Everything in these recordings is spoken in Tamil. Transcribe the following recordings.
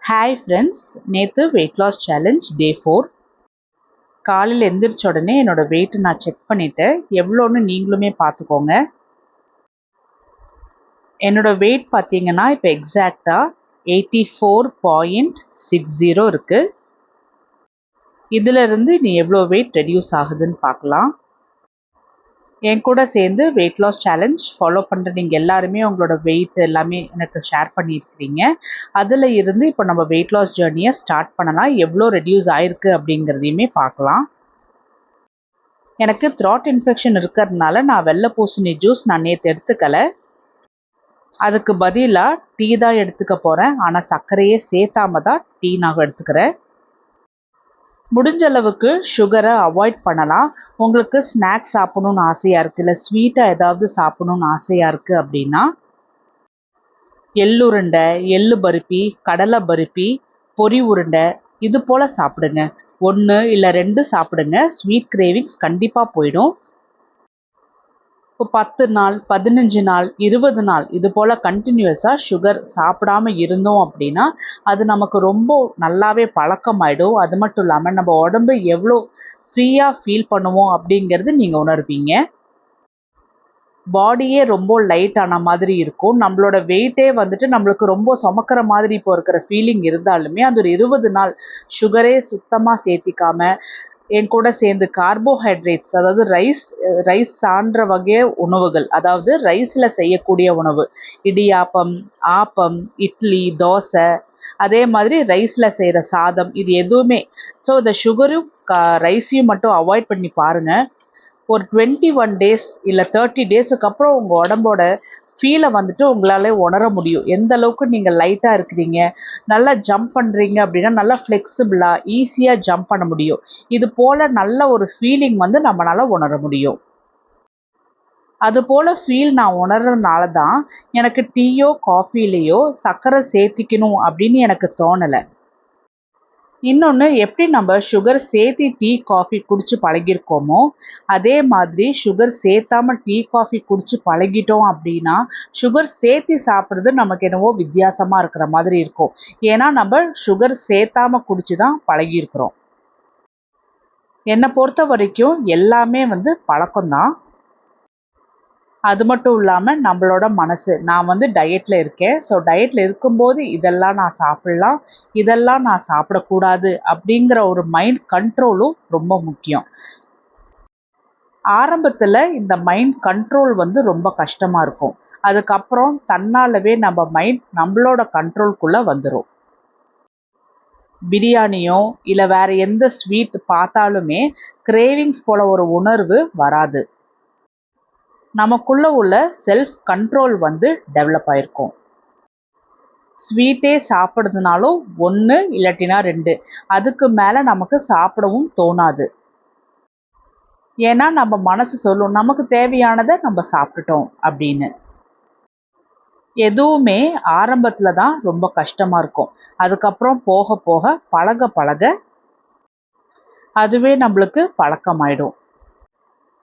ஹாய் ஃப்ரெண்ட்ஸ், நேற்று வெயிட் லாஸ் சேலஞ்ச் டே 4. காலையில் எந்திரிச்ச உடனே என்னோடய வெயிட் நான் செக் பண்ணிவிட்டேன். எவ்வளோன்னு நீங்களுமே பார்த்துக்கோங்க. என்னோடய வெயிட் பார்த்தீங்கன்னா இப்போ எக்ஸாக்டாக 84.60 இருக்குது. இதிலிருந்து நீ எவ்வளோ வெயிட் ரெடியூஸ் ஆகுதுன்னு பார்க்கலாம். என் கூட சேர்ந்து வெயிட் லாஸ் சேலஞ்ச் ஃபாலோ பண்ணுற நீங்கள் எல்லாருமே உங்களோட வெயிட் எல்லாமே எனக்கு ஷேர் பண்ணியிருக்கிறீங்க. அதில் இருந்து இப்போ நம்ம வெயிட் லாஸ் ஜேர்னியை ஸ்டார்ட் பண்ணலாம். எவ்வளோ ரெடியூஸ் ஆயிருக்கு அப்படிங்கிறதையுமே பார்க்கலாம். எனக்கு த்ராட் இன்ஃபெக்ஷன் இருக்கிறதுனால நான் வெள்ளை பூசணி ஜூஸ் நான் நேற்று எடுத்துக்கலை. அதுக்கு பதிலாக டீ தான் எடுத்துக்க போகிறேன். ஆனால் சர்க்கரையே சேர்த்தாம தான் டீ நான் எடுத்துக்கிறேன். முடிஞ்ச அளவுக்கு சுகரை அவாய்ட் பண்ணலாம். உங்களுக்கு ஸ்நாக்ஸ் சாப்பிடணுன்னு ஆசையாக இருக்குது, இல்லை ஸ்வீட்டாக ஏதாவது சாப்பிடணுன்னு ஆசையாக இருக்குது அப்படின்னா எள்ளுருண்டை, எள்ளு பருப்பி, கடலை பருப்பி, பொரி உருண்டை இது போல் சாப்பிடுங்க. 1 இல்லை 2 சாப்பிடுங்க. ஸ்வீட் கிரேவிங்ஸ் கண்டிப்பாக போயிடும். இப்போ 10 நாள், 15 நாள், 20 நாள் இது போல் கண்டினியூஸாக சுகர் சாப்பிடாம இருந்தோம் அப்படின்னா அது நமக்கு ரொம்ப நல்லாவே பழக்கமாயிடும். அது மட்டும் இல்லாமல் நம்ம உடம்பு எவ்வளோ ஃப்ரீயாக ஃபீல் பண்ணுவோம் அப்படிங்கிறது நீங்கள் உணர்வீங்க. பாடியே ரொம்ப லைட் ஆன மாதிரி இருக்கும். நம்மளோட வெயிட்டே வந்துட்டு நம்மளுக்கு ரொம்ப சுமக்கிற மாதிரி இப்போ இருக்கிற ஃபீலிங் இருந்தாலுமே அது ஒரு 20 நாள் சுகரே சுத்தமாக சேர்த்திக்காம என் கூட சேர்ந்து கார்போஹைட்ரேட்ஸ், அதாவது ரைஸ் சார்ந்த வகை உணவுகள், அதாவது ரைஸில் செய்யக்கூடிய உணவு, இடியாப்பம், ஆப்பம், இட்லி, தோசை, அதே மாதிரி ரைஸில் செய்கிற சாதம், இது எதுவுமே. ஸோ இந்த சுகரும் ரைஸையும் மட்டும் அவாய்ட் பண்ணி பாருங்கள். ஒரு 21 டேஸ் இல்லை 30 டேஸுக்கு அப்புறம் உங்கள் உடம்போட ஃபீலை வந்துட்டு உங்களால் உணர முடியும். எந்த அளவுக்கு நீங்கள் லைட்டாக இருக்கிறீங்க, நல்லா ஜம்ப் பண்ணுறீங்க அப்படின்னா நல்லா ஃப்ளெக்சிபிளாக ஈஸியாக ஜம்ப் பண்ண முடியும். இது போல் நல்ல ஒரு ஃபீலிங் வந்து நம்மளால் உணர முடியும். அது போல் ஃபீல் நான் உணர்றதுனால தான் எனக்கு டீயோ காஃபிலேயோ சர்க்கரை சேர்த்திக்கணும் அப்படின்னு எனக்கு தோணலை. இன்னொன்று, எப்படி நம்ம சுகர் சேர்த்து டீ காஃபி குடிச்சு பழகிருக்கோமோ அதே மாதிரி சுகர் சேர்த்தாமல் டீ காஃபி குடிச்சு பழகிட்டோம் அப்படின்னா சுகர் சேர்த்து சாப்பிட்றது நமக்கு என்னவோ வித்தியாசமாக இருக்கிற மாதிரி இருக்கும். ஏன்னா நம்ம சுகர் சேர்த்தாம குடிச்சு தான் பழகியிருக்கிறோம். என்னை பொறுத்த வரைக்கும் எல்லாமே வந்து பழக்கம்தான். அது மட்டும் இல்லாமல் நம்மளோட மனசு, நான் வந்து டயட்டில் இருக்கேன், ஸோ டயட்டில் இருக்கும்போது இதெல்லாம் நான் சாப்பிட்லாம், இதெல்லாம் நான் சாப்பிடக்கூடாது அப்படிங்கிற ஒரு மைண்ட் கண்ட்ரோலும் ரொம்ப முக்கியம். ஆரம்பத்தில் இந்த மைண்ட் கண்ட்ரோல் வந்து ரொம்ப கஷ்டமாக இருக்கும். அதுக்கப்புறம் தன்னாலவே நம்ம மைண்ட் நம்மளோட கண்ட்ரோல்குள்ளே வந்துடும். பிரியாணியோ இல்லை வேறு எந்த ஸ்வீட் பார்த்தாலுமே கிரேவிங்ஸ் போல ஒரு உணர்வு வராது. நமக்குள்ள உள்ள செல்ஃப் கண்ட்ரோல் வந்து டெவலப் ஆயிருக்கும். ஸ்வீட்டே சாப்பிட்றதுனாலும் 1 இல்லாட்டினா 2, அதுக்கு மேலே நமக்கு சாப்பிடவும் தோணாது. ஏன்னா நம்ம மனசு சொல்லும் நமக்கு தேவையானதை நம்ம சாப்பிட்டுட்டோம் அப்படின்னு. எதுவுமே ஆரம்பத்தில் தான் ரொம்ப கஷ்டமாக இருக்கும். அதுக்கப்புறம் போக போக பழக பழக அதுவே நம்மளுக்கு பழக்கமாயிடும்.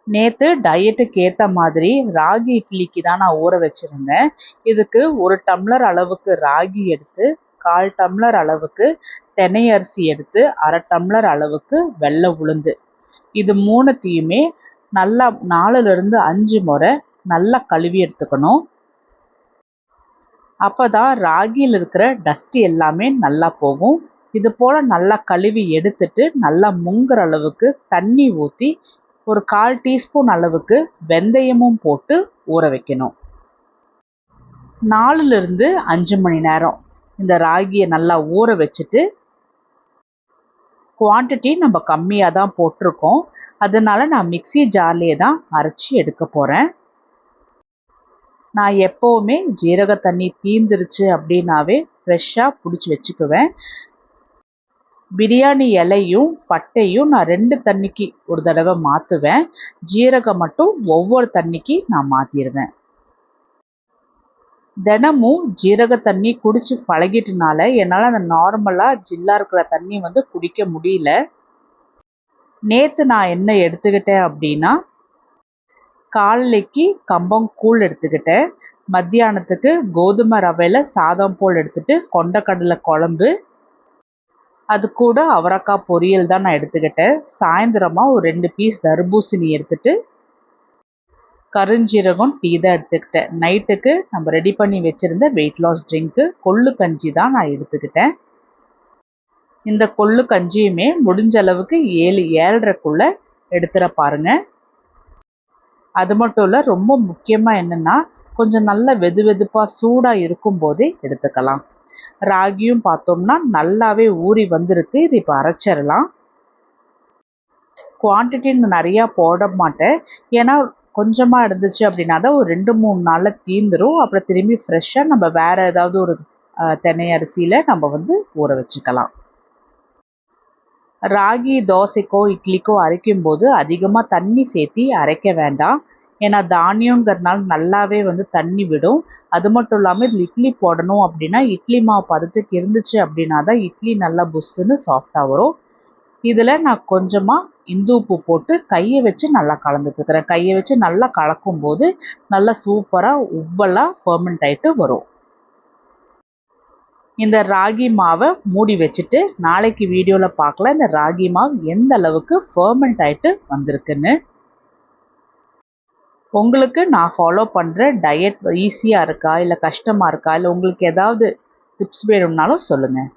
நேற்று டயட்டுக்கு ஏற்ற மாதிரி ராகி இட்லிக்கு தான் நான் ஊற வச்சுருந்தேன். இதுக்கு 1 டம்ளர் அளவுக்கு ராகி எடுத்து, 1/4 டம்ளர் அளவுக்கு தினை அரிசி எடுத்து, 1/2 டம்ளர் அளவுக்கு வெள்ளை உளுந்து, இது 3த்தையுமே நல்லா 4லிருந்து 5 முறை நல்லா கழுவி எடுத்துக்கணும். அப்போ தான் ராகியில் இருக்கிற டஸ்ட் எல்லாமே நல்லா போகும். இது போல் நல்லா கழுவி எடுத்துட்டு நல்லா முங்குற அளவுக்கு தண்ணி ஊற்றி ஒரு 1/4 டீஸ்பூன் அளவுக்கு வெந்தயமும் போட்டு ஊற வைக்கணும். 4லிருந்து 5 மணி நேரம் இந்த ராகியை நல்லா ஊற வச்சுட்டு, குவான்டிட்டி நம்ம கம்மியாக தான் போட்டிருக்கோம், அதனால நான் மிக்ஸி ஜார்லேயே தான் அரைச்சி எடுக்க போகிறேன். நான் எப்போவுமே ஜீரக தண்ணி தீந்துருச்சு அப்படின்னாவே ஃப்ரெஷ்ஷாக பிடிச்சி வச்சுக்குவேன். பிரியாணி இலையும் பட்டையும் நான் 2 தண்ணிக்கு ஒரு தடவை மாற்றுவேன். ஜீரகம் மட்டும் ஒவ்வொரு தண்ணிக்கு நான் மாற்றிடுவேன். தினமும் ஜீரக தண்ணி குடிச்சு பழகிட்டனால என்னால் அந்த நார்மலாக ஜில்லாக இருக்கிற தண்ணி வந்து குடிக்க முடியல. நேற்று நான் என்ன எடுத்துக்கிட்டேன் அப்படின்னா, காலைக்கு கம்பங்கூழ் எடுத்துக்கிட்டேன். மத்தியானத்துக்கு கோதுமை ரவையில் சாதம் போல் எடுத்துட்டு கொண்டக்கடலை குழம்பு, அது கூட அவரைக்காய் பொரியல் தான் நான் எடுத்துக்கிட்டேன். சாயந்தரமாக ஒரு 2 பீஸ் தர்பூசணி எடுத்துட்டு கருஞ்சீரகம் டீ தான் எடுத்துக்கிட்டேன். நைட்டுக்கு நம்ம ரெடி பண்ணி வச்சுருந்த வெயிட் லாஸ் ட்ரிங்க்கு கொள்ளு கஞ்சி தான் நான் எடுத்துக்கிட்டேன். இந்த கொள்ளு கஞ்சியுமே முடிஞ்ச அளவுக்கு 7-7:30க்குள்ளே எடுத்துட பாருங்க. அது மட்டும் இல்லை, ரொம்ப முக்கியமாக என்னென்னா கொஞ்சம் நல்ல வெது வெதுப்பாக சூடாக இருக்கும்போதே எடுத்துக்கலாம். ராகியும் பார்த்தோம்னா நல்லாவே ஊறி வந்திருக்கு. இது இப்போ அரைச்சிடலாம். குவான்டிட்டி நிறையா போட மாட்டேன், ஏன்னா கொஞ்சமாக இருந்துச்சு அப்படின்னா தான் ஒரு 2-3 நாளில் தீர்ந்துடும். அப்புறம் திரும்பி ஃப்ரெஷ்ஷாக நம்ம வேறு ஏதாவது ஒரு தினை அரிசியில் நம்ம ஊற வச்சுக்கலாம். ராகி தோசைக்கோ இட்லிக்கோ அரைக்கும்போது அதிகமாக தண்ணி சேர்த்தி அரைக்க வேண்டாம். ஏன்னா தானியங்கிறதுனால நல்லாவே தண்ணி விடும். அது மட்டும் இல்லாமல் இதில் இட்லி போடணும் அப்படின்னா இட்லி மாவு பதத்துக்கு இருந்துச்சு அப்படின்னா தான் இட்லி நல்லா புஷ்ஷுன்னு சாஃப்டாக வரும். இதில் நான் கொஞ்சமாக இந்து உப்பு போட்டு கையை வச்சு நல்லா கலந்துட்டுருக்கிறேன். கையை வச்சு நல்லா கலக்கும்போது நல்லா சூப்பராக உப்பெல்லாம் ஃபர்மெண்ட் ஆகிட்டு வரும். இந்த ராகி மாவை மூடி வச்சுட்டு நாளைக்கு வீடியோவில் பார்க்கலாம் இந்த ராகி மாவு எந்த அளவுக்கு ஃபர்மெண்ட் ஆகிட்டு வந்திருக்குன்னு. உங்களுக்கு நான் ஃபாலோ பண்ணுற டயட் ஈஸியாக இருக்கா இல்லை கஷ்டமாக இருக்கா, இல்லை உங்களுக்கு ஏதாவது டிப்ஸ் வேணும்னாலும் சொல்லுங்கள்.